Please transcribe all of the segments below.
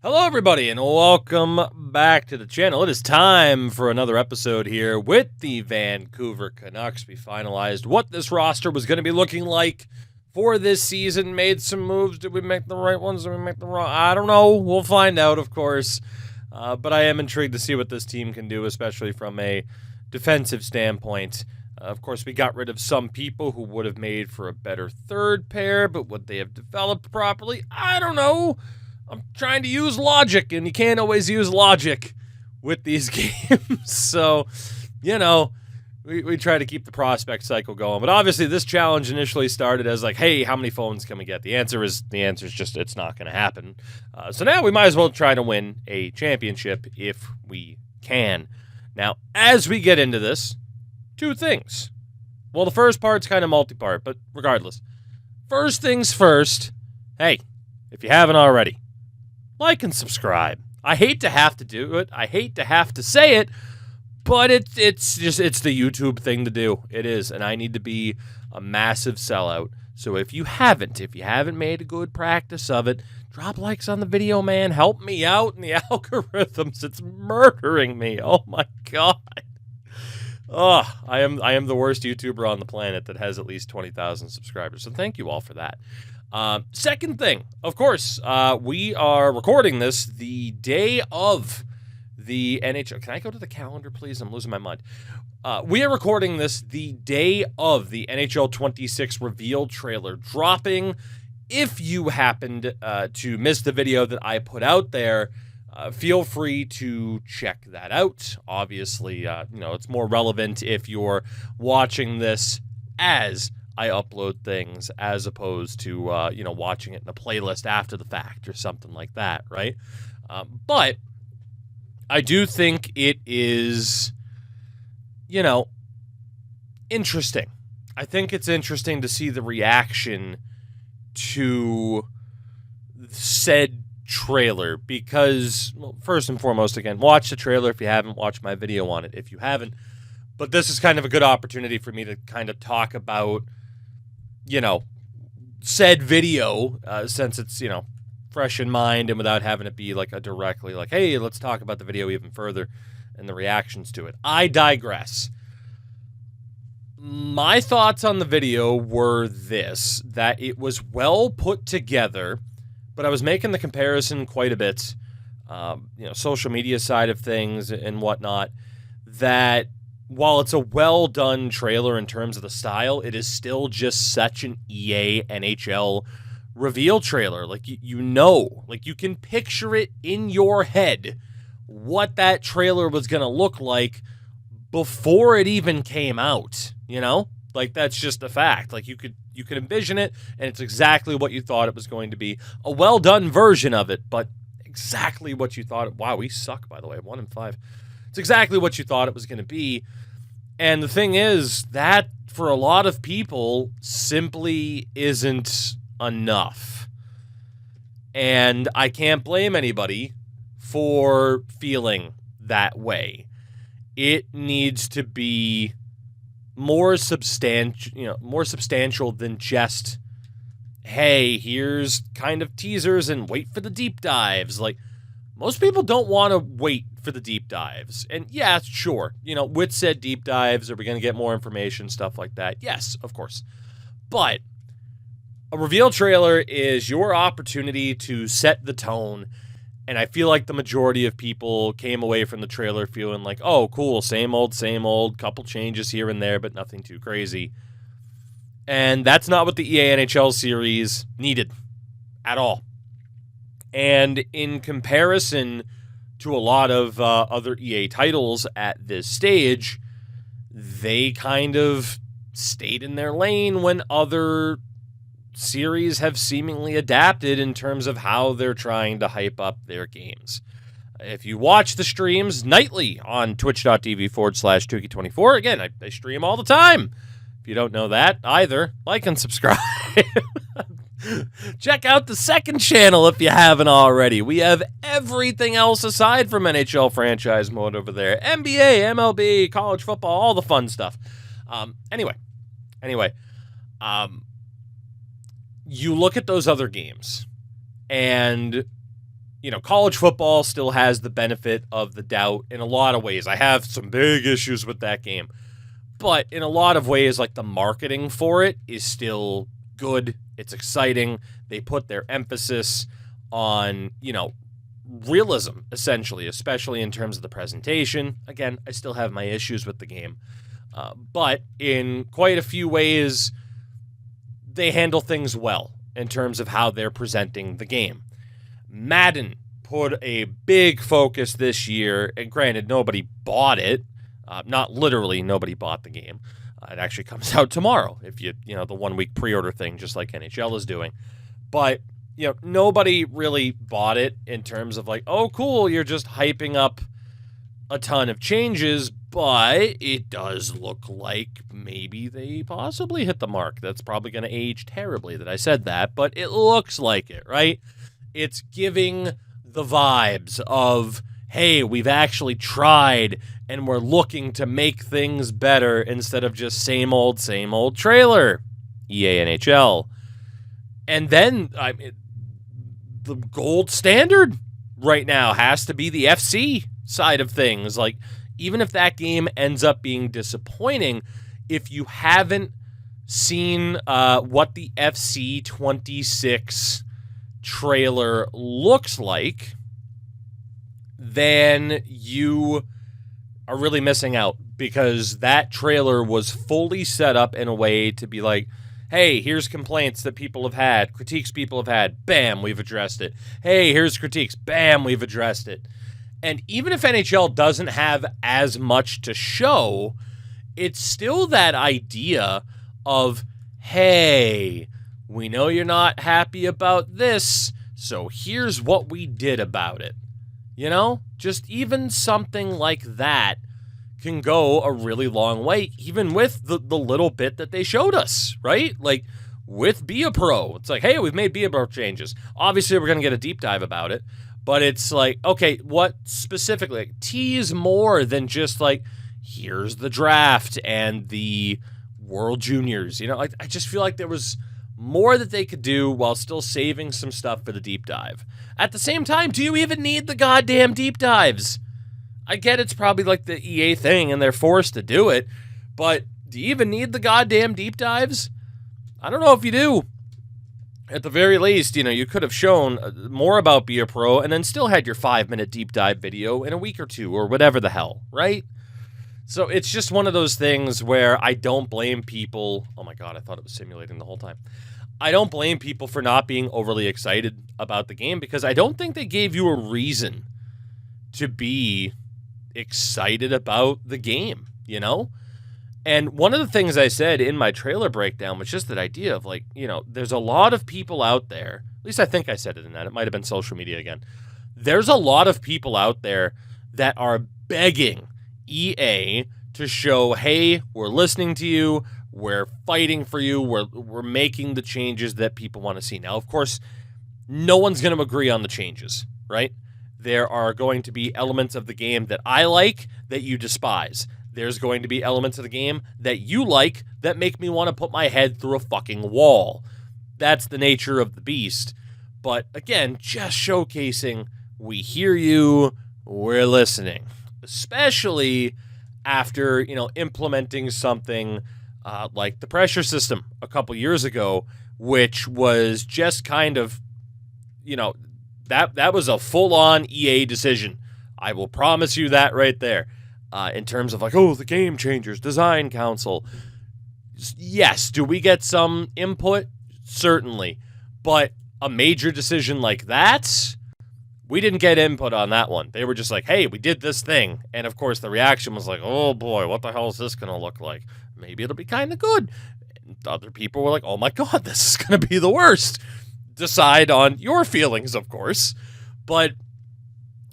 Hello, everybody, and welcome back to the channel. It is time for another episode here with the Vancouver Canucks. We finalized what this roster was going to be looking like for this season, made some moves. Did we make the right ones? Did we make the wrong? I don't know. We'll find out, of course. But I am intrigued to see what this team can do, especially from a defensive standpoint. Of course, we got rid of some people who would have made for a better third pair, but would they have developed properly? I don't know. I'm trying to use logic, and you can't always use logic with these games. So, we try to keep the prospect cycle going. But obviously, this challenge initially started as like, hey, how many phones can we get? The answer is just it's not going to happen. So now we might as well try to win a championship if we can. Now, as we get into this, two things. Well, the first part's kind of multi-part, but regardless. First things first, hey, if you haven't already, like and subscribe. I hate to have to do it. I hate to have to say it, but it's the YouTube thing to do. It is, and I need to be a massive sellout. So if you haven't made a good practice of it, drop likes on the video, man. Help me out in the algorithms. It's murdering me. Oh my God. Oh, I am the worst YouTuber on the planet that has at least 20,000 subscribers. So thank you all for that. Second thing, of course, we are recording this the day of the NHL. Can I go to the calendar, please? I'm losing my mind. We are recording this the day of the NHL 26 reveal trailer dropping. If you happened to miss the video that I put out there, feel free to check that out. Obviously, it's more relevant if you're watching this as I upload things as opposed to, watching it in a playlist after the fact or something like that, right? But I do think it is, interesting. I think it's interesting to see the reaction to said trailer because, well, first and foremost, again, watch the trailer if you haven't watched my video on it if you haven't. But this is kind of a good opportunity for me to kind of talk about, said video, since it's, fresh in mind and without having it be like a directly like, hey, let's talk about the video even further and the reactions to it. I digress. My thoughts on the video were that it was well put together, but I was making the comparison quite a bit, social media side of things and whatnot, that while it's a well-done trailer in terms of the style, it is still just such an EA NHL reveal trailer. Like, you can picture it in your head what that trailer was going to look like before it even came out, Like, that's just a fact. Like, you could envision it, and it's exactly what you thought it was going to be. A well-done version of it, but exactly what you thought. Wow, we suck, by the way, 1-5. It's exactly what you thought it was going to be. And the thing is, that for a lot of people simply isn't enough. And I can't blame anybody for feeling that way. It needs to be more substantial than just, hey, here's kind of teasers and wait for the deep dives. Like, most people don't want to wait for the deep dives. And yeah, sure, with said deep dives, are we going to get more information, stuff like that? Yes, of course. But a reveal trailer is your opportunity to set the tone. And I feel like the majority of people came away from the trailer feeling like, oh, cool, same old, couple changes here and there, but nothing too crazy. And that's not what the EA NHL series needed at all. And in comparison to a lot of other EA titles at this stage, they kind of stayed in their lane when other series have seemingly adapted in terms of how they're trying to hype up their games. If you watch the streams nightly on twitch.tv/Tukey24, again, I stream all the time. If you don't know that either, like and subscribe. Check out the second channel if you haven't already. We have everything else aside from NHL franchise mode over there. NBA, MLB, college football, all the fun stuff. Anyway, you look at those other games, and college football still has the benefit of the doubt in a lot of ways. I have some big issues with that game. But in a lot of ways, like, the marketing for it is still good. It's exciting. They put their emphasis on, realism, essentially, especially in terms of the presentation. Again, I still have my issues with the game. But in quite a few ways, they handle things well in terms of how they're presenting the game. Madden put a big focus this year, and granted, nobody bought it. Not literally, nobody bought the game. It actually comes out tomorrow, if the 1 week pre-order thing, just like NHL is doing. But, nobody really bought it in terms of like, oh, cool, you're just hyping up a ton of changes, but it does look like maybe they possibly hit the mark. That's probably going to age terribly that I said that, but it looks like it, right? It's giving the vibes of, hey, we've actually tried and we're looking to make things better instead of just same old trailer. EA NHL. And then the gold standard right now has to be the FC side of things. Like, even if that game ends up being disappointing, if you haven't seen what the FC 26 trailer looks like, then you are really missing out, because that trailer was fully set up in a way to be like, hey, here's complaints that people have had, critiques people have had, bam, we've addressed it. Hey, here's critiques, bam, we've addressed it. And even if NHL doesn't have as much to show, it's still that idea of, hey, we know you're not happy about this, so here's what we did about it. Just even something like that can go a really long way, even with the little bit that they showed us, right? Like, with Be a Pro, it's like, hey, we've made Be a Pro changes. Obviously, we're going to get a deep dive about it, but it's like, okay, what specifically? Like, tease more than just like, here's the draft and the World Juniors. I just feel like there was more that they could do while still saving some stuff for the deep dive. At the same time, do you even need the goddamn deep dives? I get it's probably like the EA thing and they're forced to do it, but do you even need the goddamn deep dives? I don't know if you do. At the very least, you could have shown more about Be a Pro and then still had your 5-minute deep dive video in a week or two or whatever the hell, right? So it's just one of those things where I don't blame people. Oh my God, I thought it was simulating the whole time. I don't blame people for not being overly excited about the game, because I don't think they gave you a reason to be excited about the game, And one of the things I said in my trailer breakdown was just that idea of like, there's a lot of people out there, at least I think I said it in that, it might have been social media again. There's a lot of people out there that are begging EA to show, hey, we're listening to you, we're fighting for you, we're making the changes that people want to see. Now, of course, no one's going to agree on the changes, right? There are going to be elements of the game that I like that you despise. There's going to be elements of the game that you like that make me want to put my head through a fucking wall. That's the nature of the beast. But again, just showcasing, we hear you, we're listening. Especially after, implementing something like the pressure system a couple years ago, which was just kind of, that was a full-on EA decision. I will promise you that right there. In terms of like, oh, the Game Changers Design Council. Yes, do we get some input? Certainly. But a major decision like that, we didn't get input on that one. They were just like, hey, we did this thing. And of course, the reaction was like, oh boy, what the hell is this going to look like? Maybe it'll be kind of good. And other people were like, oh my God, this is going to be the worst. Decide on your feelings, of course. But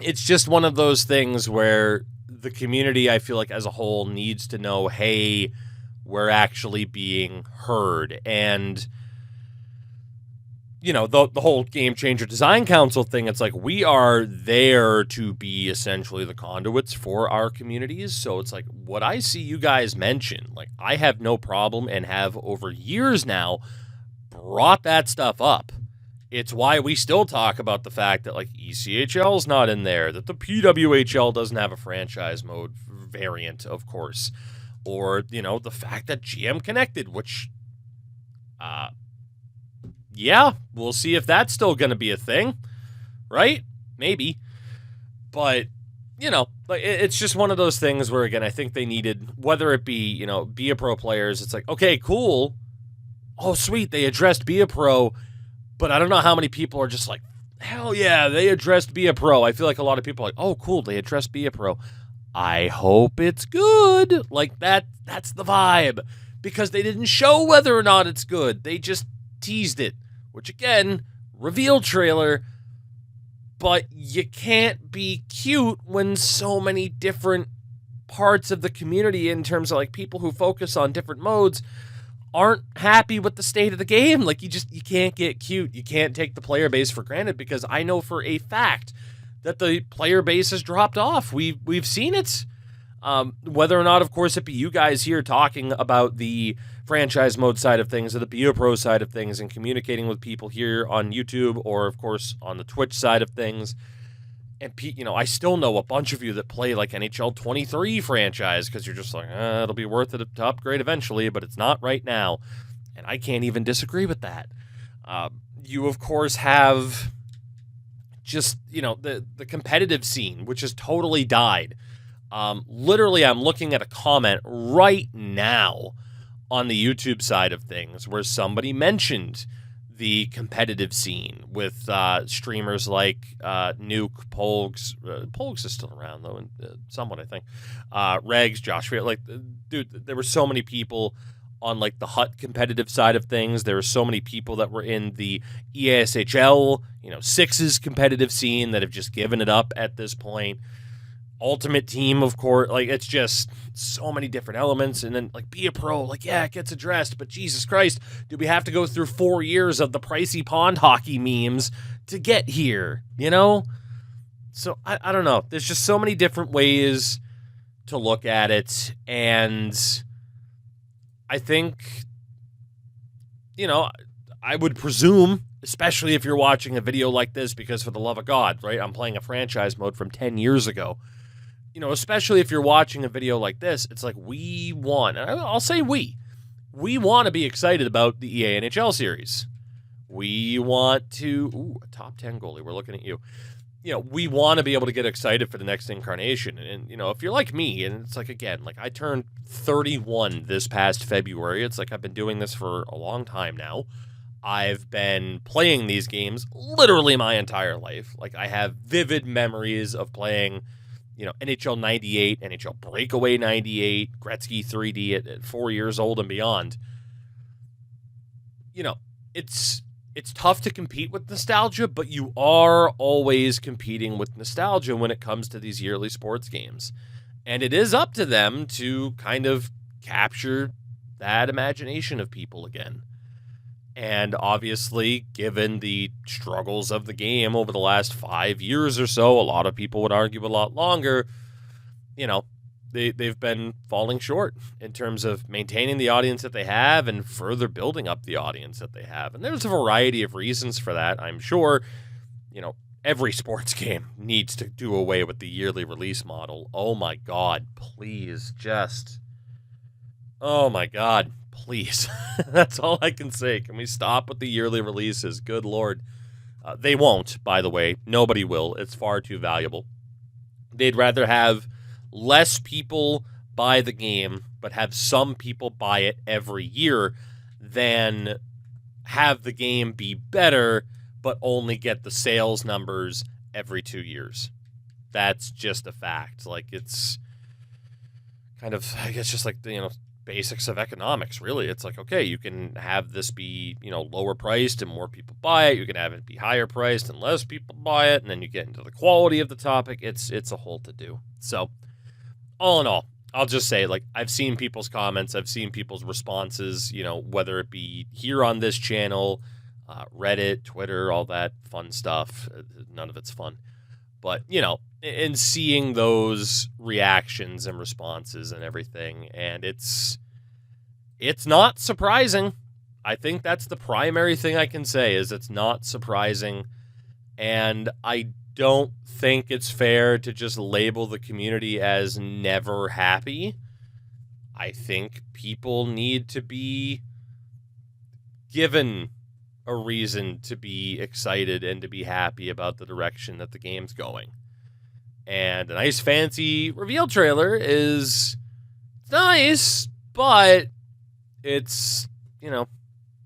it's just one of those things where the community, I feel like as a whole, needs to know, hey, we're actually being heard. And, the whole Game Changer Design Council thing, it's like, we are there to be essentially the conduits for our communities. So it's like, what I see you guys mention, like, I have no problem and have over years now brought that stuff up It's why we still talk about the fact that, like, ECHL's not in there, that the PWHL doesn't have a franchise mode variant, of course, or, the fact that GM Connected, which, yeah, we'll see if that's still going to be a thing, right? Maybe. But, it's just one of those things where, again, I think they needed, whether it be, Be a Pro players, it's like, okay, cool. Oh, sweet, they addressed Be a Pro, but I don't know how many people are just like, hell yeah, they addressed Be a Pro. I feel like a lot of people are like, oh, cool, they addressed Be a Pro. I hope it's good. Like, that's the vibe. Because they didn't show whether or not it's good. They just teased it. Which, again, reveal trailer. But you can't be cute when so many different parts of the community, in terms of, like, people who focus on different modes, aren't happy with the state of the game. Like, you can't get cute. You can't take the player base for granted, because I know for a fact that the player base has dropped off. We've seen it. Whether or not, of course, it be you guys here talking about the franchise mode side of things, or the Be a Pro side of things, and communicating with people here on YouTube, or, of course, on the Twitch side of things. And, I still know a bunch of you that play, like, NHL 23 franchise, because you're just like, it'll be worth it to upgrade eventually, but it's not right now. And I can't even disagree with that. You, of course, have just, the competitive scene, which has totally died. Literally, I'm looking at a comment right now on the YouTube side of things where somebody mentioned the competitive scene with streamers like Nuke, Polgs. Polgs is still around, though, and somewhat, I think. Regs, Josh, like, dude, there were so many people on, like, the Hut competitive side of things. There were so many people that were in the EASHL, Sixes competitive scene that have just given it up at this point. Ultimate Team, of course, like, it's just so many different elements. And then, like, Be a Pro, like, yeah, it gets addressed, but Jesus Christ, do we have to go through 4 years of the pricey pond hockey memes to get here, So, I don't know. There's just so many different ways to look at it, and I think, I would presume, especially if you're watching a video like this, because for the love of God, right, I'm playing a franchise mode from 10 years ago. Especially if you're watching a video like this, it's like, we want, and I'll say we want to be excited about the EA NHL series. We want to, a top 10 goalie, we're looking at you. We want to be able to get excited for the next incarnation. And, if you're like me, and it's like, again, like, I turned 31 this past February. It's like, I've been doing this for a long time now. I've been playing these games literally my entire life. Like, I have vivid memories of playing, NHL 98, NHL Breakaway 98, Gretzky 3D at 4 years old and beyond. It's tough to compete with nostalgia, but you are always competing with nostalgia when it comes to these yearly sports games. And it is up to them to kind of capture that imagination of people again. And obviously, given the struggles of the game over the last 5 years or so, a lot of people would argue a lot longer, they've been falling short in terms of maintaining the audience that they have and further building up the audience that they have. And there's a variety of reasons for that. I'm sure, every sports game needs to do away with the yearly release model. Oh my God, please, oh my God. Please. That's all I can say. Can we stop with the yearly releases? Good Lord. They won't, by the way. Nobody will. It's far too valuable. They'd rather have less people buy the game, but have some people buy it every year, than have the game be better, but only get the sales numbers every 2 years. That's just a fact. Like, it's kind of, I guess, just like, basics of economics, really. It's like, okay, you can have this be, lower priced and more people buy it. You can have it be higher priced and less people buy it. And then you get into the quality of the topic. It's a whole to-do. So, all in all, I'll just say, like, I've seen people's comments. I've seen people's responses, whether it be here on this channel, Reddit, Twitter, all that fun stuff. None of it's fun. But, and seeing those reactions and responses and everything, and it's not surprising. I think that's the primary thing I can say is it's not surprising. And I don't think it's fair to just label the community as never happy. I think people need to be given a reason to be excited and to be happy about the direction that the game's going. And a nice fancy reveal trailer is nice, but it's,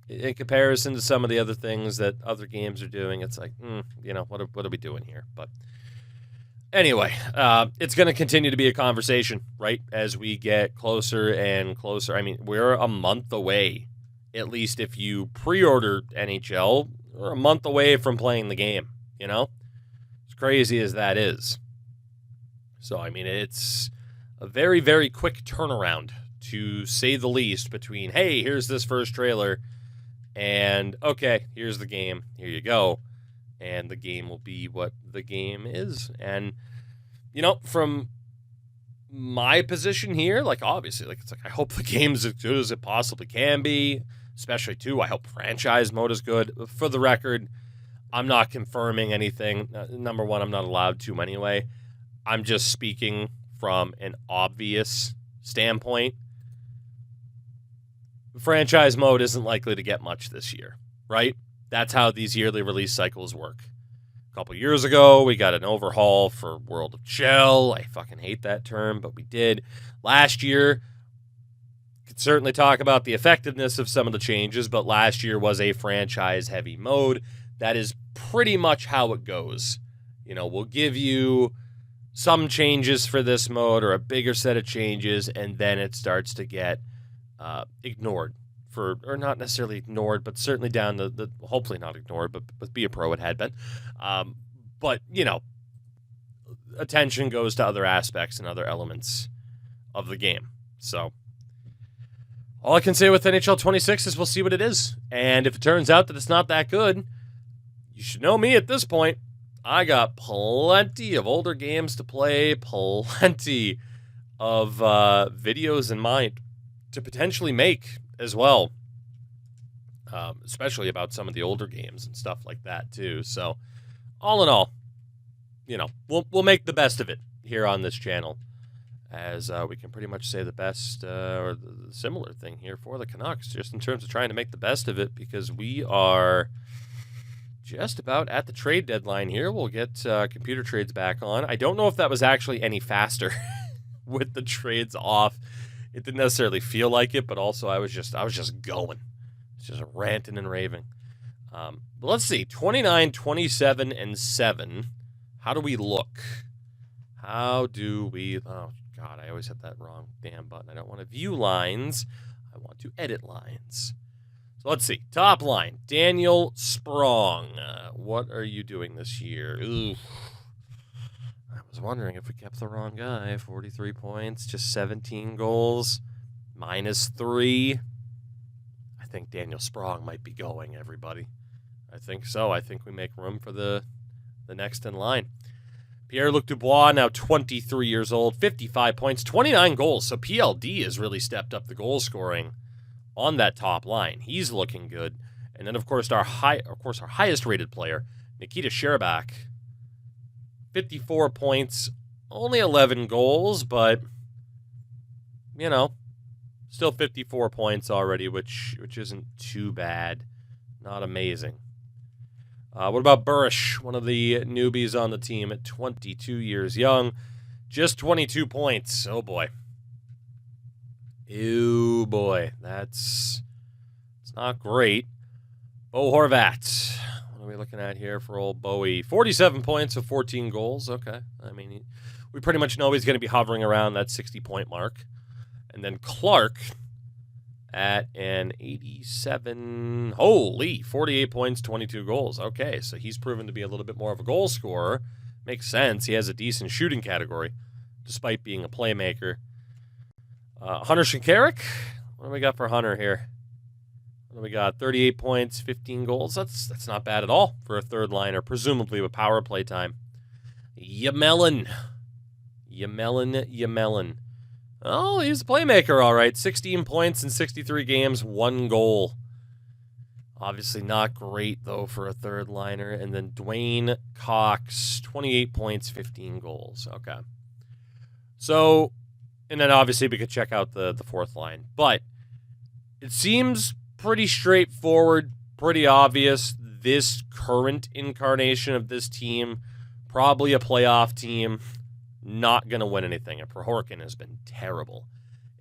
in comparison to some of the other things that other games are doing, it's like, what are we doing here? But anyway, it's going to continue to be a conversation, right, as we get closer and closer. I mean, we're a month away, at least if you pre-order NHL, we're a month away from playing the game, As crazy as that is. So, I mean, it's a very, very quick turnaround, to say the least, between, hey, here's this first trailer, and, okay, here's the game, here you go, and the game will be what the game is. And, from my position here, obviously, it's I hope the game's as good as it possibly can be, especially, too, I hope franchise mode is good. For the record, I'm not confirming anything. Number one, I'm not allowed to anyway. I'm just speaking from an obvious standpoint. Franchise mode isn't likely to get much this year, right? That's how these yearly release cycles work. A couple years ago, we got an overhaul for World of Shell. I fucking hate that term, but we did. Last year, could certainly talk about the effectiveness of some of the changes, but last year was a franchise-heavy mode. That is pretty much how it goes. We'll give you some changes for this mode or a bigger set of changes, and then it starts to get ignored or not necessarily ignored, but certainly down the hopefully not ignored, but with Be a Pro it had been. But, attention goes to other aspects and other elements of the game. So all I can say with NHL 26 is we'll see what it is. And if it turns out that it's not that good, you should know me at this point. I got plenty of older games to play, plenty of videos in mind to potentially make as well, especially about some of the older games and stuff like that too. So all in all, we'll make the best of it here on this channel, as we can pretty much say the best or the similar thing here for the Canucks, just in terms of trying to make the best of it, because we are just about at the trade deadline here. We'll get computer trades back on. I don't know if that was actually any faster with the trades off. It didn't necessarily feel like it, but also I was just going. It's just ranting and raving. But let's see. 29, 27, and 7. How do we look? Oh, God, I always hit that wrong damn button. I don't want to view lines. I want to edit lines. Let's see. Top line, Daniel Sprong. What are you doing this year? Ooh. I was wondering if we kept the wrong guy. 43 points, just 17 goals, -3. I think Daniel Sprong might be going, everybody. I think so. I think we make room for the next in line. Pierre-Luc Dubois, now 23 years old, 55 points, 29 goals. So PLD has really stepped up the goal scoring on that top line. He's looking good. And then, of course, our highest-rated player, Nikita Sherbak, 54 points, only 11 goals, but, still 54 points already, which isn't too bad. Not amazing. What about Burish, one of the newbies on the team at 22 years young? Just 22 points. Oh, boy. Ew, boy, it's not great. Bo Horvat, what are we looking at here for old Bowie? 47 points of 14 goals. Okay, I mean, we pretty much know he's going to be hovering around that 60-point mark. And then Clark at an 87. Holy, 48 points, 22 goals. Okay, so he's proven to be a little bit more of a goal scorer. Makes sense. He has a decent shooting category, despite being a playmaker. Hunter Shinkarik, what do we got for Hunter here? What do we got? 38 points, 15 goals. That's not bad at all for a third liner, presumably with power play time. Yamelin. Oh, he's a playmaker, all right. 16 points in 63 games, 1 goal. Obviously not great, though, for a third liner. And then Dwayne Cox, 28 points, 15 goals. Okay. So, and then obviously we could check out the fourth line. But it seems pretty straightforward, pretty obvious. This current incarnation of this team, probably a playoff team, not going to win anything. And Prohorkin has been terrible.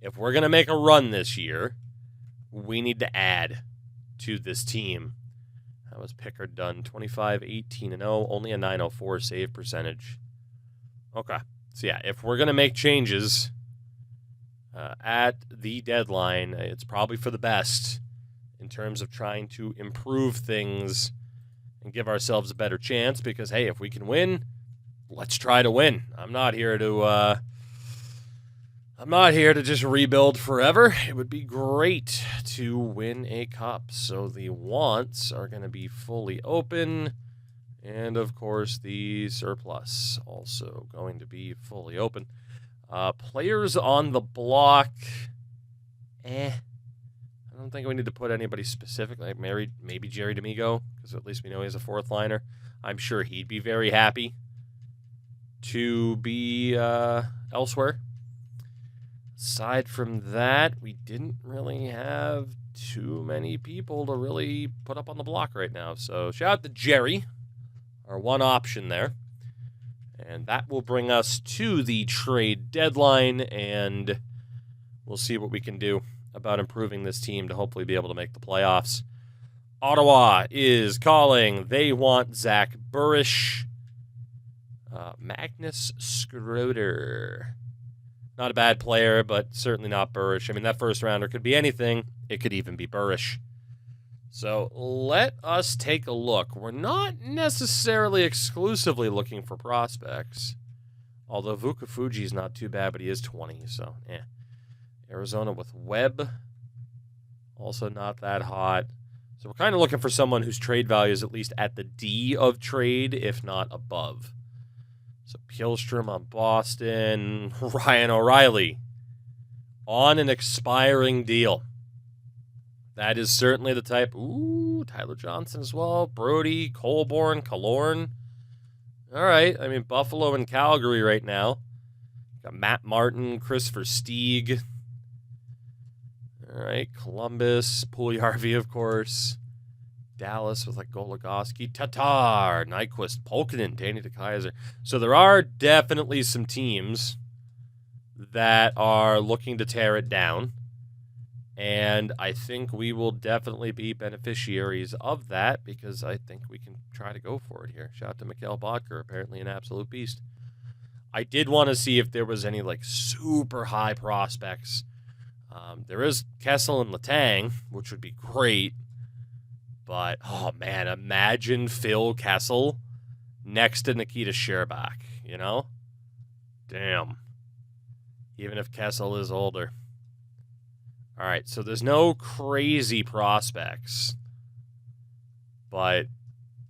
If we're going to make a run this year, we need to add to this team. How was Pickard done? 25, 18, and 0, only a 904 save percentage. Okay. So, yeah, if we're going to make changes at the deadline, it's probably for the best in terms of trying to improve things and give ourselves a better chance because, hey, if we can win, let's try to win. I'm not here to just rebuild forever. It would be great to win a cup. So the wants are going to be fully open. And, of course, the surplus also going to be fully open. Players on the block. I don't think we need to put anybody specific. Like maybe Jerry D'Amigo, because at least we know he's a fourth liner. I'm sure he'd be very happy to be elsewhere. Aside from that, we didn't really have too many people to really put up on the block right now. So shout out to Jerry, our one option there. And that will bring us to the trade deadline, and we'll see what we can do about improving this team to hopefully be able to make the playoffs. Ottawa is calling. They want Zach Burish. Magnus Schroeder. Not a bad player, but certainly not Burish. I mean, that first rounder could be anything. It could even be Burish. So let us take a look. We're not necessarily exclusively looking for prospects. Although Vukafuji is not too bad, but he is 20, so Arizona with Webb. Also not that hot. So we're kind of looking for someone whose trade value is at least at the D of trade, if not above. So Pjolstrom on Boston. Ryan O'Reilly on an expiring deal. That is certainly the type. Ooh, Tyler Johnson as well. Brody, Colborne, Killorn. All right. I mean, Buffalo and Calgary right now. Got Matt Martin, Christopher Stieg. All right. Columbus, Puljujärvi, of course. Dallas with like Goligoski, Tatar, Nyquist, Polkinen, Danny DeKaiser. So there are definitely some teams that are looking to tear it down. And I think we will definitely be beneficiaries of that because I think we can try to go for it here. Shout out to Mikhail Bodker, apparently an absolute beast. I did want to see if there was any like super high prospects. There is Kessel and Letang, which would be great. But, oh man, imagine Phil Kessel next to Nikita Sherbak, you know? Damn. Even if Kessel is older. All right, so there's no crazy prospects. But,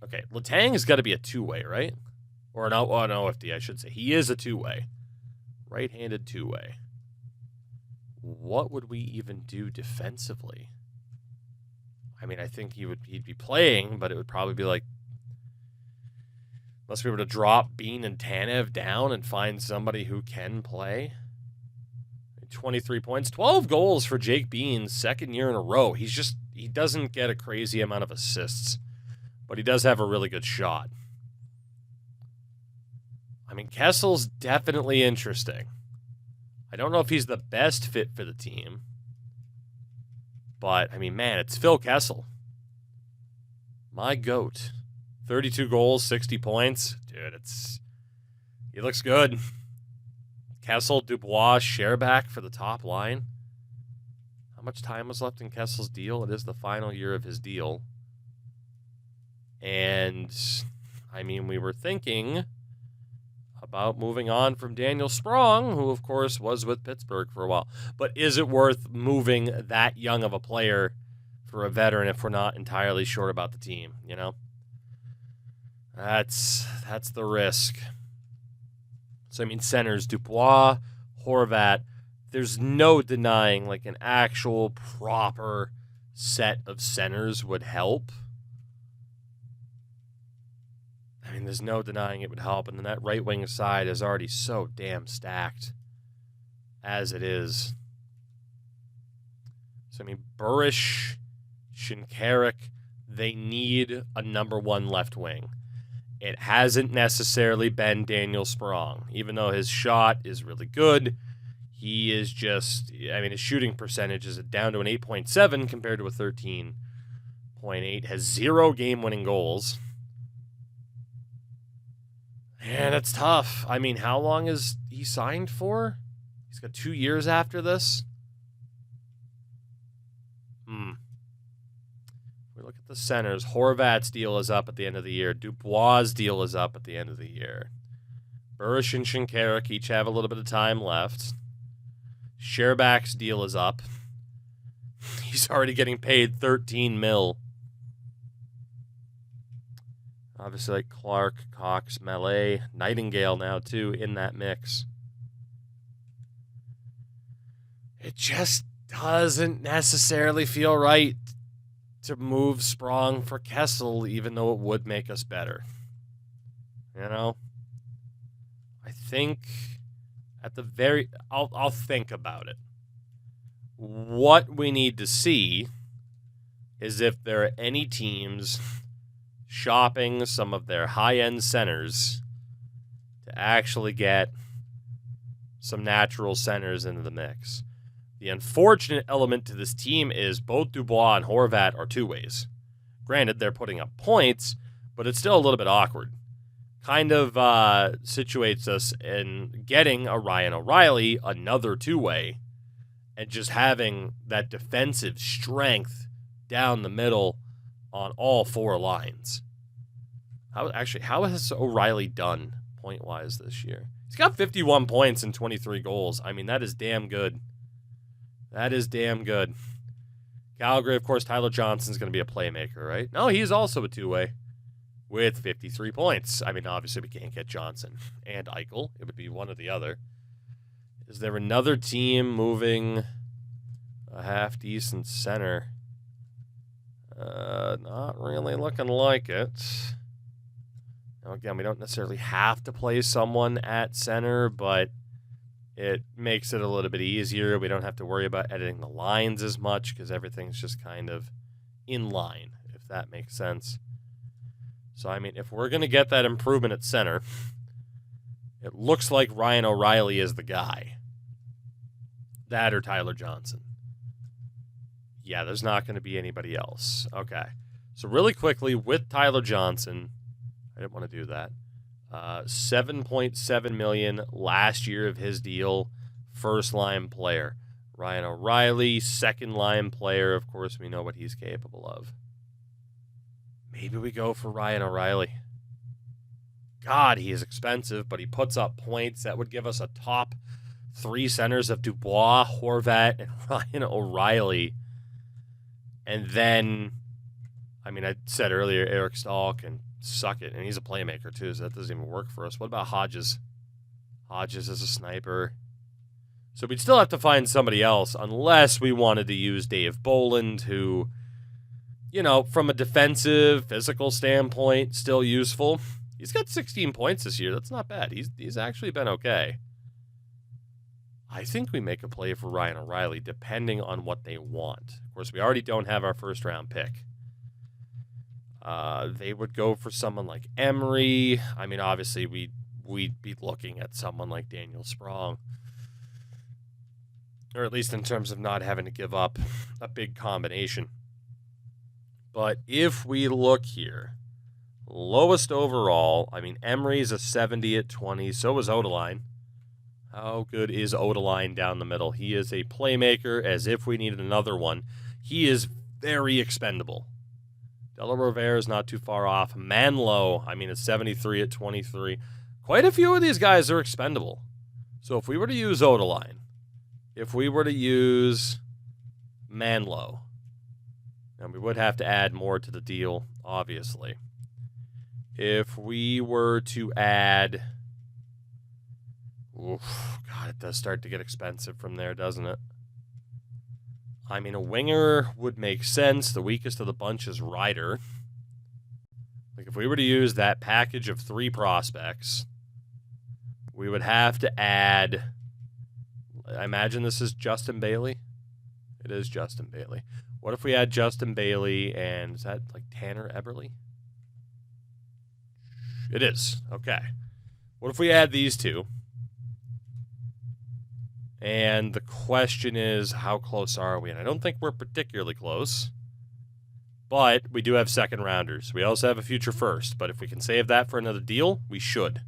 okay, Letang has got to be a two-way, right? Or an OFD, I should say. He is a two-way. Right-handed two-way. What would we even do defensively? I mean, I think he'd be playing, but it would probably be like, unless we were to drop Bean and Tanev down and find somebody who can play. 23 points, 12 goals for Jake Bean, second year in a row. He doesn't get a crazy amount of assists, but he does have a really good shot. I mean, Kessel's definitely interesting. I don't know if he's the best fit for the team, but, I mean, man, it's Phil Kessel. My goat. 32 goals, 60 points. Dude, he looks good. Kessel, Dubois, Sherbak for the top line. How much time was left in Kessel's deal? It is the final year of his deal. And, I mean, we were thinking about moving on from Daniel Sprong, who, of course, was with Pittsburgh for a while. But is it worth moving that young of a player for a veteran if we're not entirely sure about the team, you know? That's the risk. So, I mean, centers, Dubois, Horvat. There's no denying, like, an actual proper set of centers would help. I mean, there's no denying it would help. And then that right wing side is already so damn stacked as it is. So, I mean, Burish, Shinkarik, they need a number one left wing. It hasn't necessarily been Daniel Sprong. Even though his shot is really good, he is just, I mean, his shooting percentage is down to an 8.7 compared to a 13.8. Has 0 game-winning goals. And it's tough. I mean, how long is he signed for? He's got 2 years after this. We look at the centers. Horvat's deal is up at the end of the year. Dubois' deal is up at the end of the year. Burish and Shinkarik each have a little bit of time left. Sherbak's deal is up. He's already getting paid $13 million. Obviously, like Clark, Cox, Mallet, Nightingale now, too, in that mix. It just doesn't necessarily feel right to move Sprong for Kessel, even though it would make us better. You know? I think at the very... I'll think about it. What we need to see is if there are any teams shopping some of their high-end centers to actually get some natural centers into the mix. The unfortunate element to this team is both Dubois and Horvat are two-ways. Granted, they're putting up points, but it's still a little bit awkward. Kind of situates us in getting a Ryan O'Reilly, another two-way, and just having that defensive strength down the middle on all 4 lines. How has O'Reilly done point-wise this year? He's got 51 points and 23 goals. I mean, that is damn good. That is damn good. Calgary, of course, Tyler Johnson's going to be a playmaker, right? No, he's also a two-way with 53 points. I mean, obviously, we can't get Johnson and Eichel. It would be one or the other. Is there another team moving a half-decent center? Not really looking like it. Now, again, we don't necessarily have to play someone at center, but it makes it a little bit easier. We don't have to worry about editing the lines as much because everything's just kind of in line, if that makes sense. So, I mean, if we're going to get that improvement at center, it looks like Ryan O'Reilly is the guy. That or Tyler Johnson. Yeah, there's not going to be anybody else. Okay. So really quickly, with Tyler Johnson, I didn't want to do that. $7.7 million last year of his deal, first-line player. Ryan O'Reilly, second-line player. Of course, we know what he's capable of. Maybe we go for Ryan O'Reilly. God, he is expensive, but he puts up points. That would give us a top 3 centers of Dubois, Horvat, and Ryan O'Reilly. And then, I mean, I said earlier, Eric Stahl can suck it, and he's a playmaker too, so that doesn't even work for us. What about Hodges? Hodges is a sniper. So we'd still have to find somebody else, unless we wanted to use Dave Boland, who, you know, from a defensive, physical standpoint, still useful. He's got 16 points this year. That's not bad. He's actually been okay. I think we make a play for Ryan O'Reilly, depending on what they want. Of course, we already don't have our first-round pick. They would go for someone like Emery. I mean, obviously, we'd be looking at someone like Daniel Sprong. Or at least in terms of not having to give up a big combination. But if we look here, lowest overall, I mean, Emery's a 70 at 20, so is Odeline. How good is Odeline down the middle? He is a playmaker, as if we needed another one. He is very expendable. Della Rovere is not too far off. Manlow, I mean, it's 73 at 23. Quite a few of these guys are expendable. So if we were to use Odeline, if we were to use Manlow, and we would have to add more to the deal, obviously. If we were to add... Oof, God, it does start to get expensive from there, doesn't it? I mean, a winger would make sense. The weakest of the bunch is Ryder. Like, if we were to use that package of 3 prospects, we would have to add... I imagine this is Justin Bailey. It is Justin Bailey. What if we add Justin Bailey and... is that, like, Tanner Eberle? It is. Okay. What if we add these 2? And the question is, how close are we? And I don't think we're particularly close. But we do have second rounders. We also have a future first. But if we can save that for another deal, we should.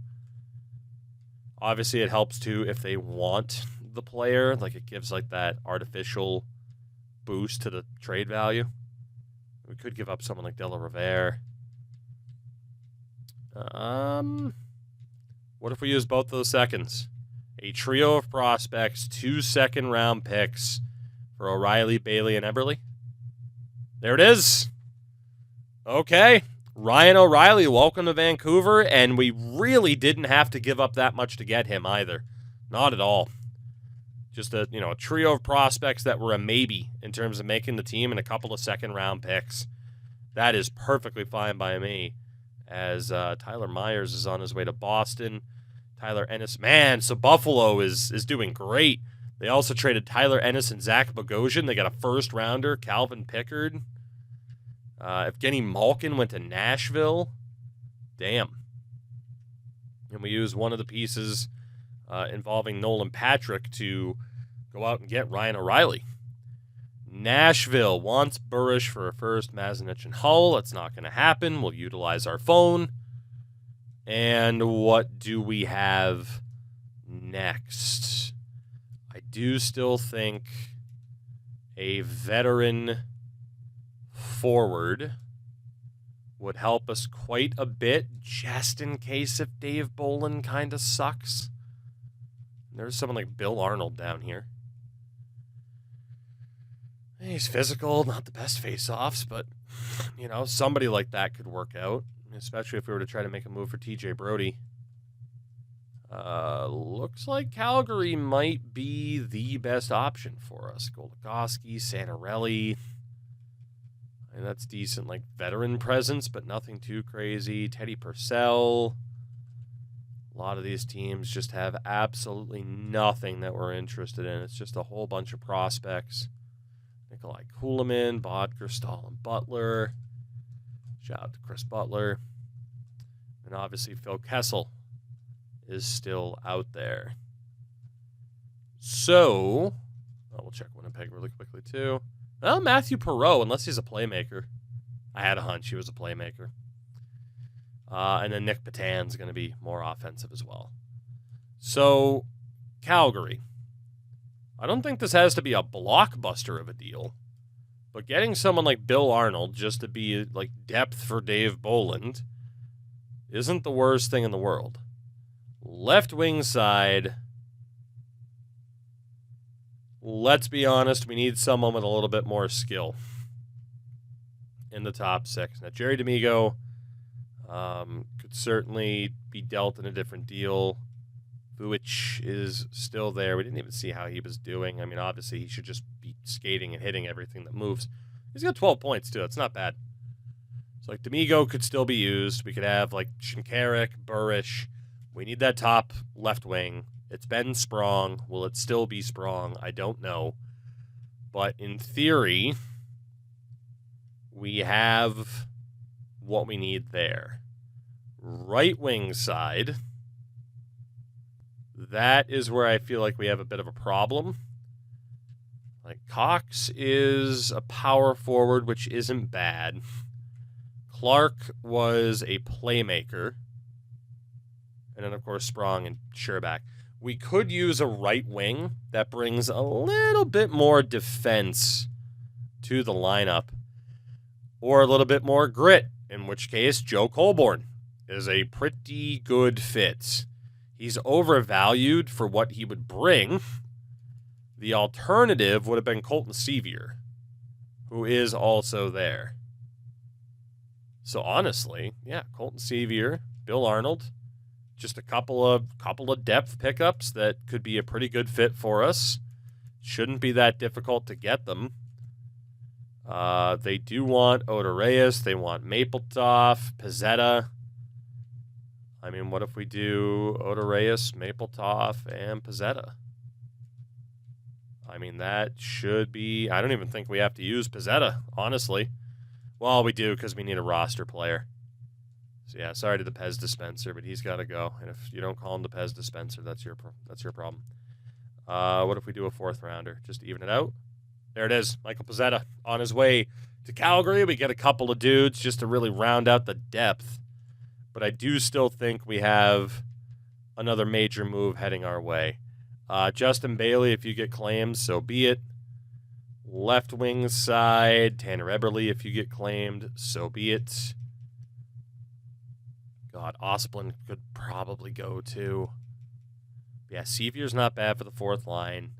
Obviously, it helps, too, if they want the player. Like, it gives, like, that artificial boost to the trade value. We could give up someone like De La Rivere. What if we use both those seconds? A trio of prospects, 2 second-round picks for O'Reilly, Bailey, and Eberle. There it is. Okay. Ryan O'Reilly, welcome to Vancouver, and we really didn't have to give up that much to get him either. Not at all. Just a trio of prospects that were a maybe in terms of making the team and a couple of second-round picks. That is perfectly fine by me, as Tyler Myers is on his way to Boston. Tyler Ennis, man, so Buffalo is doing great. They also traded Tyler Ennis and Zach Bogosian. They got a first-rounder, Calvin Pickard. Evgeny Malkin went to Nashville. Damn. And we used one of the pieces involving Nolan Patrick to go out and get Ryan O'Reilly. Nashville wants Burish for a first, Mazinich and Hull. That's not going to happen. We'll utilize our phone. And what do we have next? I do still think a veteran forward would help us quite a bit, just in case if Dave Bolin kind of sucks. There's someone like Bill Arnold down here. He's physical, not the best face-offs, but, somebody like that could work out, especially if we were to try to make a move for TJ Brody. Looks like Calgary might be the best option for us. Goligoski, Santorelli. And that's decent, like, veteran presence, but nothing too crazy. Teddy Purcell. A lot of these teams just have absolutely nothing that we're interested in. It's just a whole bunch of prospects. Nikolai Kulemin, Bodker, Stahl, and Butler. Shout out to Chris Butler. And obviously Phil Kessel is still out there. So, we'll check Winnipeg really quickly too. Well, Matthew Perreault, unless he's a playmaker. I had a hunch he was a playmaker. And then Nick Patan's going to be more offensive as well. So, Calgary. I don't think this has to be a blockbuster of a deal, but getting someone like Bill Arnold just to be like depth for Dave Bolland isn't the worst thing in the world. Left wing side, let's be honest, we need someone with a little bit more skill in the top 6. Now, Jerry D'Amigo could certainly be dealt in a different deal. Vujic is still there. We didn't even see how he was doing. I mean, obviously, he should just be skating and hitting everything that moves. He's got 12 points, too. It's not bad. So, like, D'Amigo could still be used. We could have, like, Shinkaruk, Burish. We need that top left wing. It's been Sprong. Will it still be Sprong? I don't know. But in theory, we have what we need there. Right wing side... that is where I feel like we have a bit of a problem. Like, Cox is a power forward, which isn't bad. Clark was a playmaker. And then, of course, Sprong and Sherbak. We could use a right wing that brings a little bit more defense to the lineup. Or a little bit more grit, in which case Joe Colborne is a pretty good fit. He's overvalued for what he would bring. The alternative would have been Colton Sevier, who is also there. So honestly, yeah, Colton Sevier, Bill Arnold, just a couple of depth pickups that could be a pretty good fit for us. Shouldn't be that difficult to get them. They do want Oda Reyes. They want Mapletop, Pizzetta. I mean, what if we do Oda Reyes, Mapletop, and Pizzetta? I mean, that should be... I don't even think we have to use Pizzetta, honestly. Well, we do because we need a roster player. So, yeah, sorry to the Pez dispenser, but he's got to go. And if you don't call him the Pez dispenser, that's your problem. What if we do a 4th rounder? Just to even it out? There it is. Michael Pizzetta on his way to Calgary. We get a couple of dudes just to really round out the depth. But I do still think we have another major move heading our way. Justin Bailey, if you get claimed, so be it. Left wing side, Tanner Eberle, if you get claimed, so be it. God, Osplin could probably go too. Yeah, Sevier's not bad for the 4th line.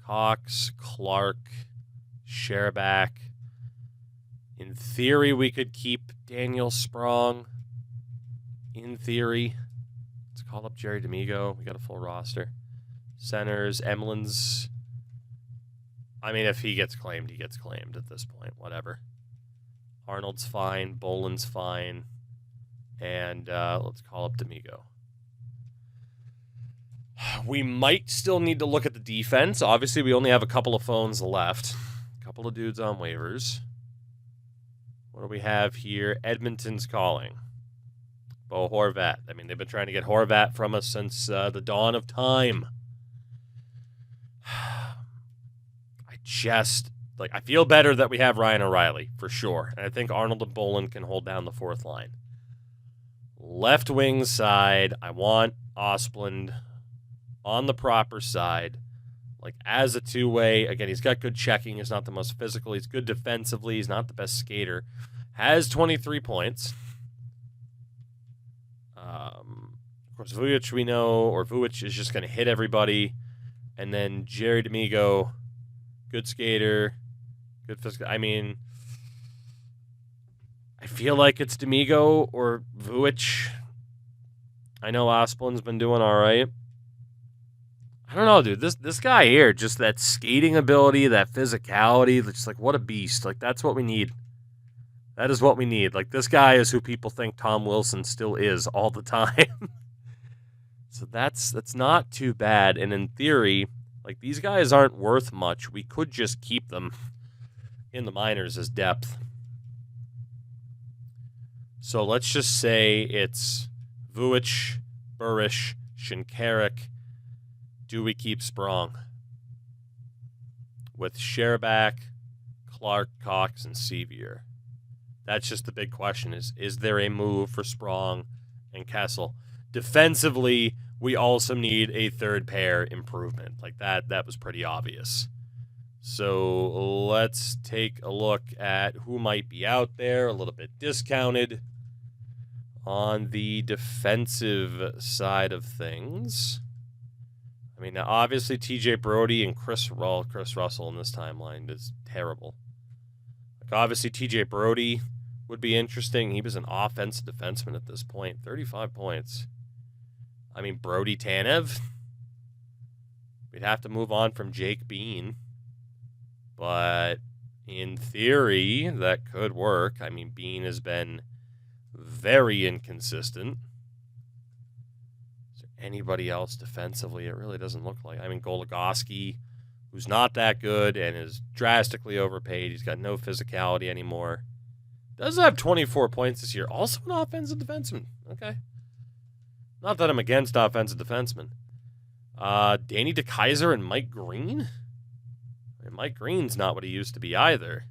Cox, Clark, Sherback. In theory, we could keep Daniel Sprong. In theory. Let's call up Jerry D'Amigo. We got a full roster. Centers, Emlins. I mean, if he gets claimed, he gets claimed at this point. Whatever. Arnold's fine. Boland's fine. And let's call up D'Amigo. We might still need to look at the defense. Obviously, we only have a couple of phones left. A couple of dudes on waivers. What do we have here? Edmonton's calling. Bo Horvat. I mean, they've been trying to get Horvat from us since the dawn of time. I feel better that we have Ryan O'Reilly, for sure. And I think Arnold and Boland can hold down the 4th line. Left wing side, I want Osplund on the proper side, like as a 2-way. Again, he's got good checking. He's not the most physical. He's good defensively. He's not the best skater. Has 23 points. Of course, Vujic we know, or Vujic is just going to hit everybody. And then Jerry D'Amigo, good skater, good physical. I mean, I feel like it's D'Amigo or Vujic. I know Osplund's been doing all right. I don't know, dude. This guy here, just that skating ability, that physicality, just like what a beast. Like that's what we need. That is what we need. Like this guy is who people think Tom Wilson still is all the time. So that's not too bad. And in theory, like these guys aren't worth much. We could just keep them in the minors as depth. So let's just say it's Vujic, Burish, Shinkarik. Do we keep Sprong? With Sherback, Clark, Cox, and Sevier. That's just the big question is there a move for Sprong and Kessel? Defensively, we also need a 3rd pair improvement. Like that was pretty obvious. So let's take a look at who might be out there, a little bit discounted on the defensive side of things. I mean, obviously TJ Brody and Chris Russell in this timeline is terrible. Like obviously TJ Brody would be interesting. He was an offensive defenseman at this point, 35 points. I mean, Brody Tanev. We'd have to move on from Jake Bean. But in theory, that could work. I mean, Bean has been very inconsistent. Is there anybody else defensively? It really doesn't look like. I mean, Goligoski, who's not that good and is drastically overpaid. He's got no physicality anymore. Does have 24 points this year. Also an offensive defenseman. Okay. Not that I'm against offensive defensemen. Danny DeKeyser and Mike Green? I mean, Mike Green's not what he used to be either.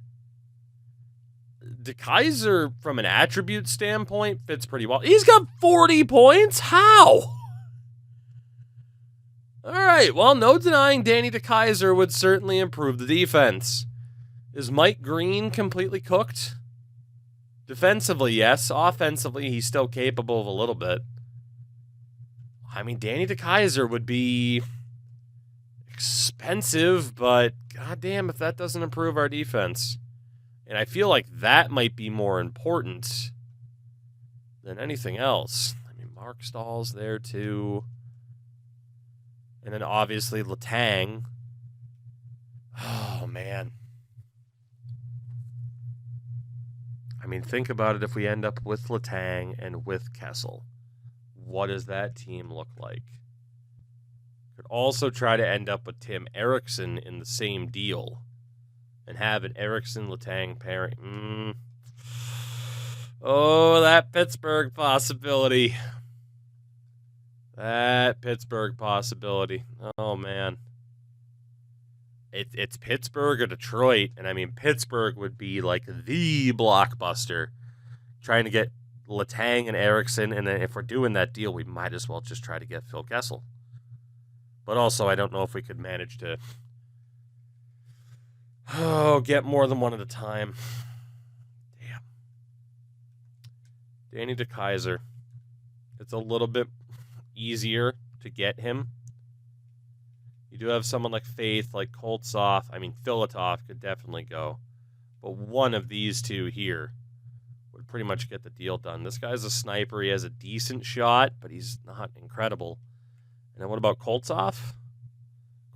DeKeyser, from an attribute standpoint, fits pretty well. He's got 40 points? How? All right, well, no denying Danny DeKeyser would certainly improve the defense. Is Mike Green completely cooked? Defensively, yes. Offensively, he's still capable of a little bit. I mean, Danny DeKeyser would be expensive, but goddamn if that doesn't improve our defense. And I feel like that might be more important than anything else. I mean, Mark Stahl's there too. And then obviously Letang. Oh, man. I mean, think about it. If we end up with Letang and with Kessel, what does that team look like? Could also try to end up with Tim Erickson in the same deal and have an Erickson-Letang pairing. Oh, that Pittsburgh possibility. That Pittsburgh possibility. Oh, man. It's Pittsburgh or Detroit, and I mean, Pittsburgh would be like the blockbuster, trying to get Letang and Erickson, and then if we're doing that deal, we might as well just try to get Phil Kessel. But also, I don't know if we could manage to get more than one at a time. Damn. Danny DeKeyser. It's a little bit easier to get him. You do have someone like Faith, like Koltsov. I mean, Filatov could definitely go. But one of these two here would pretty much get the deal done. This guy's a sniper. He has a decent shot, but he's not incredible. And then what about Koltsov?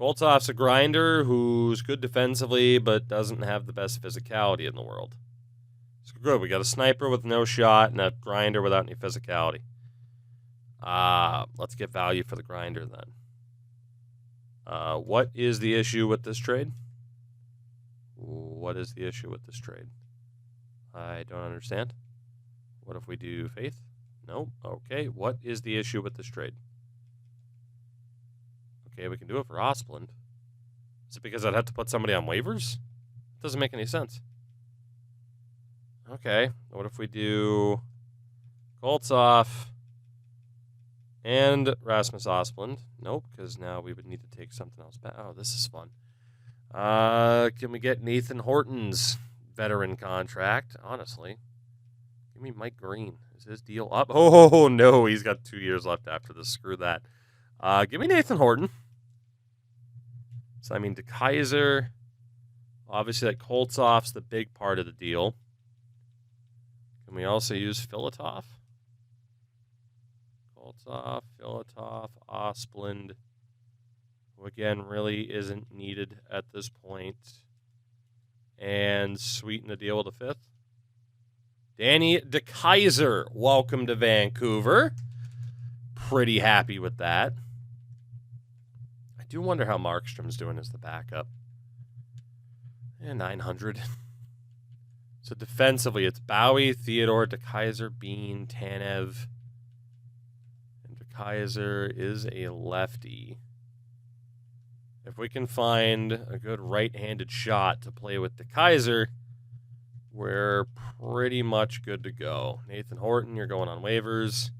Koltsov's a grinder who's good defensively, but doesn't have the best physicality in the world. So good. We got a sniper with no shot and a grinder without any physicality. Let's get value for the grinder then. What is the issue with this trade? What is the issue with this trade? I don't understand. What if we do Faith? No. Okay. What is the issue with this trade? Okay, we can do it for Osplund. Is it because I'd have to put somebody on waivers? It doesn't make any sense. Okay. What if we do Koltsov and Rasmus Osplund? Nope, because now we would need to take something else back. Oh, this is fun. Can we get Nathan Horton's veteran contract? Honestly. Give me Mike Green. Is his deal up? Oh, no, he's got 2 years left after this. Screw that. Give me Nathan Horton. So, I mean, DeKeyser. Obviously, that Koltsov's the big part of the deal. Can we also use Filatov? Koltsov, Filatov, Osplund, who again really isn't needed at this point. And sweeten the deal with a fifth. Danny DeKeyser, welcome to Vancouver. Pretty happy with that. I do wonder how Markstrom's doing as the backup. 900. So defensively, it's Bowie, Theodore, DeKeyser, Bean, Tanev. And DeKeyser is a lefty. If we can find a good right-handed shot to play with DeKeyser, we're pretty much good to go. Nathan Horton, you're going on waivers.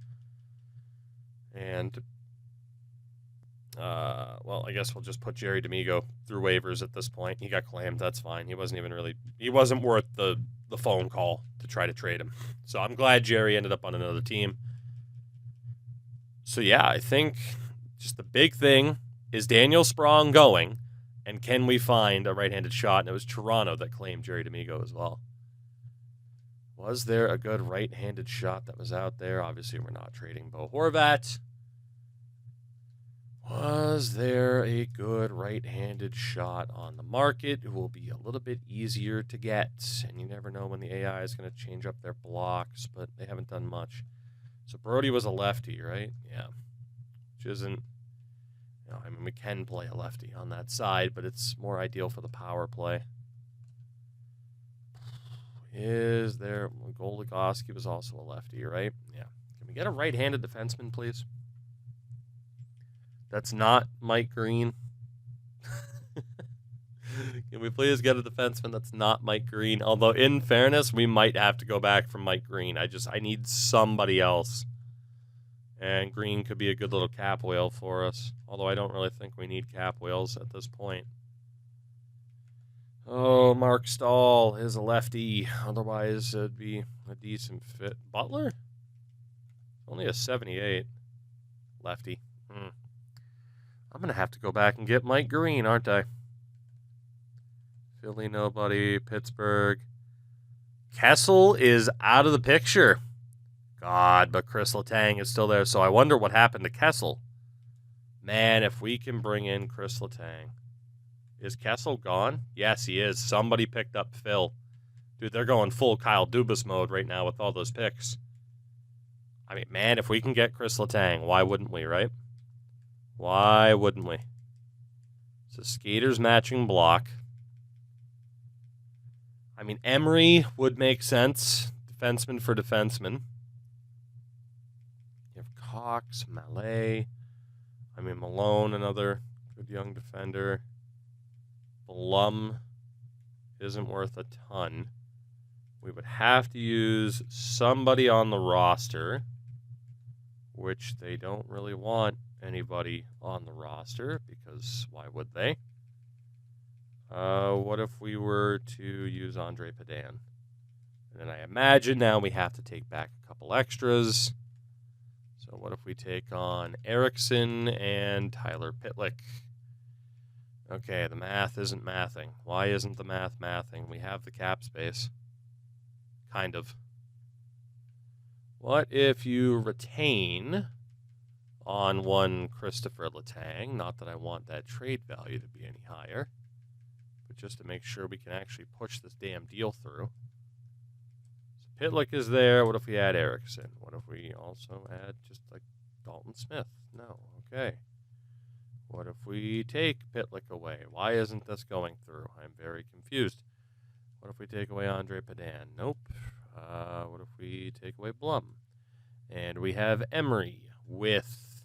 And, well, I guess we'll just put Jerry D'Amigo through waivers at this point. He got claimed. That's fine. He wasn't worth the phone call to try to trade him. So I'm glad Jerry ended up on another team. So, yeah, I think just the big thing is Daniel Sprong going, and can we find a right-handed shot? And it was Toronto that claimed Jerry D'Amigo as well. Was there a good right-handed shot that was out there? Obviously, we're not trading Bo Horvat. Was there a good right-handed shot on the market? It will be a little bit easier to get. And you never know when the AI is going to change up their blocks, but they haven't done much. So Brody was a lefty, right? Yeah. Which isn't... I mean, we can play a lefty on that side, but it's more ideal for the power play. Is there... Goligoski was also a lefty, right? Yeah. Can we get a right-handed defenseman, please? That's not Mike Green. Can we please get a defenseman that's not Mike Green? Although, in fairness, we might have to go back from Mike Green. I need somebody else. And Green could be a good little cap whale for us. Although I don't really think we need cap whales at this point. Oh, Mark Stahl is a lefty. Otherwise, it'd be a decent fit. Butler? Only a 78. Lefty. I'm going to have to go back and get Mike Green, aren't I? Philly, nobody. Pittsburgh. Kessel is out of the picture. God, but Chris Letang is still there, so I wonder what happened to Kessel. Man, if we can bring in Chris Letang. Is Kessel gone? Yes, he is. Somebody picked up Phil. Dude, they're going full Kyle Dubas mode right now with all those picks. I mean, man, if we can get Chris Letang, why wouldn't we, right? Why wouldn't we? So skaters matching block. I mean, Emery would make sense. Defenseman for defenseman. You have Cox, Mallet. I mean, Malone, another good young defender. Blum isn't worth a ton. We would have to use somebody on the roster, which they don't really want anybody on the roster, because why would they? What if we were to use Andre Padan? And then I imagine now we have to take back a couple extras. So what if we take on Erickson and Tyler Pitlick? Okay, the math isn't mathing. Why isn't the math mathing? We have the cap space. Kind of. What if you retain on one Christopher Letang? Not that I want that trade value to be any higher, but just to make sure we can actually push this damn deal through. So Pitlick is there. What if we add Erickson? What if we also add just like Dalton Smith? No. Okay. What if we take Pitlick away? Why isn't this going through? I'm very confused. What if we take away Andre Padan? Nope. What if we take away Blum? And we have Emery with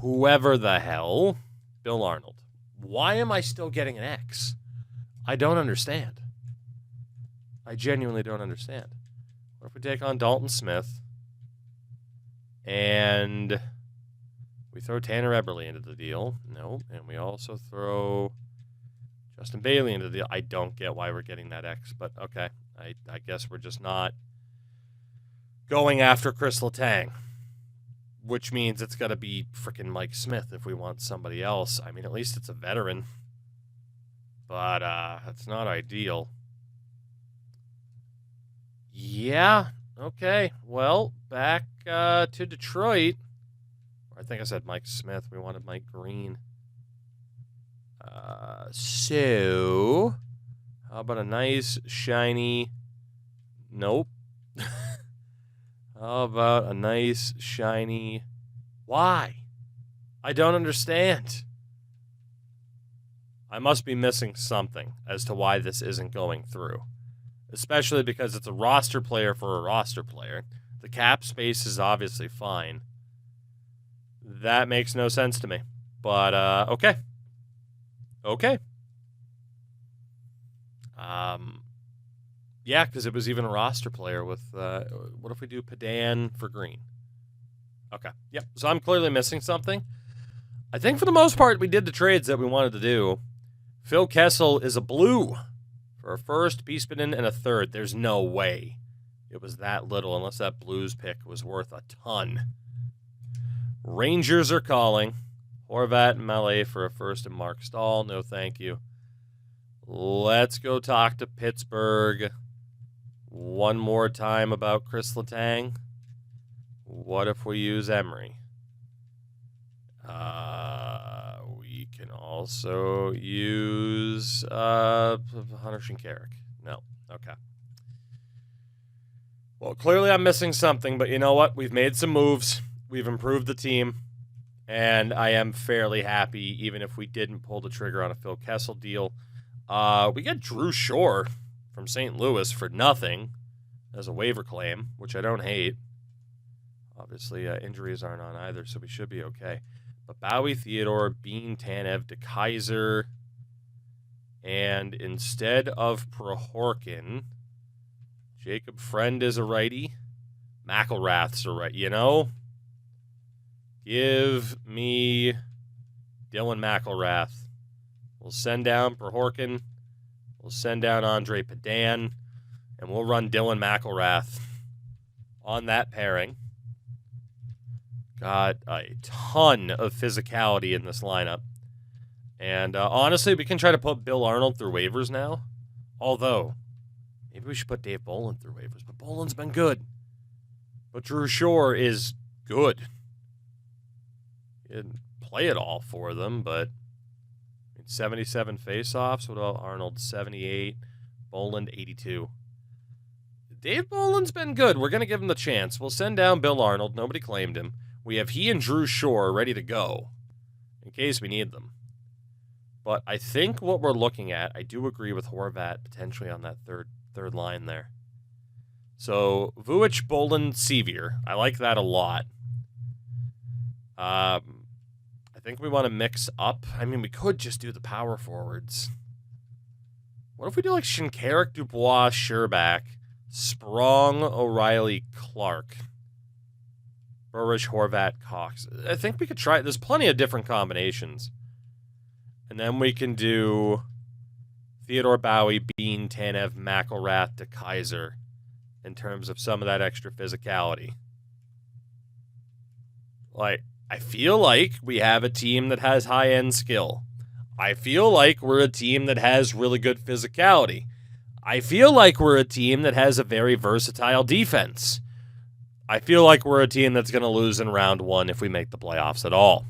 whoever the hell, Bill Arnold. Why am I still getting an X? I don't understand. I genuinely don't understand. What if we take on Dalton Smith and we throw Tanner Eberle into the deal? No. And we also throw Justin Bailey into the deal. I don't get why we're getting that X, but okay. I guess we're just not going after Chris Letang, which means it's got to be freaking Mike Smith if we want somebody else. I mean, at least it's a veteran, but it's not ideal. Yeah, okay. Well, back to Detroit. I think I said Mike Smith. We wanted Mike Green. So, how about a nice, shiny... Nope. How about a nice, shiny... Why? I don't understand. I must be missing something as to why this isn't going through. Especially because it's a roster player for a roster player. The cap space is obviously fine. That makes no sense to me. But, okay. Okay. Yeah, because it was even a roster player with, what if we do Padan for Green? Okay, yep. So I'm clearly missing something. I think for the most part, we did the trades that we wanted to do. Phil Kessel is a blue for a first, Beespinen, and a third. There's no way it was that little unless that Blues pick was worth a ton. Rangers are calling. Horvat and Mallet for a first and Mark Stahl. No, thank you. Let's go talk to Pittsburgh one more time about Chris Letang. What if we use Emery? We can also use Hunter Shinkarik. No. Okay. Well, clearly I'm missing something, but you know what? We've made some moves. We've improved the team. And I am fairly happy, even if we didn't pull the trigger on a Phil Kessel deal. We got Drew Shore from St. Louis for nothing as a waiver claim, which I don't hate. Obviously, injuries aren't on either, so we should be okay. But Bowie, Theodore, Bean, Tanev, DeKaiser, and instead of Prohorkin, Jacob Friend is a righty. McElrath's a righty. You know? Give me Dylan McElrath. We'll send down Prohorkin. We'll send down Andre Padan. And we'll run Dylan McElrath on that pairing. Got a ton of physicality in this lineup. And honestly, we can try to put Bill Arnold through waivers now. Although, maybe we should put Dave Bolland through waivers. But Bolland's been good. But Drew Shore is good. He didn't play it all for them, but 77 faceoffs. What about Arnold? 78. Boland, 82. Dave Boland's been good. We're going to give him the chance. We'll send down Bill Arnold. Nobody claimed him. We have he and Drew Shore ready to go in case we need them. But I think what we're looking at, I do agree with Horvat potentially on that third line there. So Vujic, Boland, Sevier. I like that a lot. I think we want to mix up. I mean, we could just do the power forwards. What if we do like Shinkarik, Dubois, Sherbak, Sprong, O'Reilly, Clark, Burridge, Horvat, Cox? I think we could try. There's plenty of different combinations. And then we can do Theodore Bowie, Bean, Tanev, McElrath, DeKaiser in terms of some of that extra physicality. Like, I feel like we have a team that has high-end skill. I feel like we're a team that has really good physicality. I feel like we're a team that has a very versatile defense. I feel like we're a team that's going to lose in round one if we make the playoffs at all.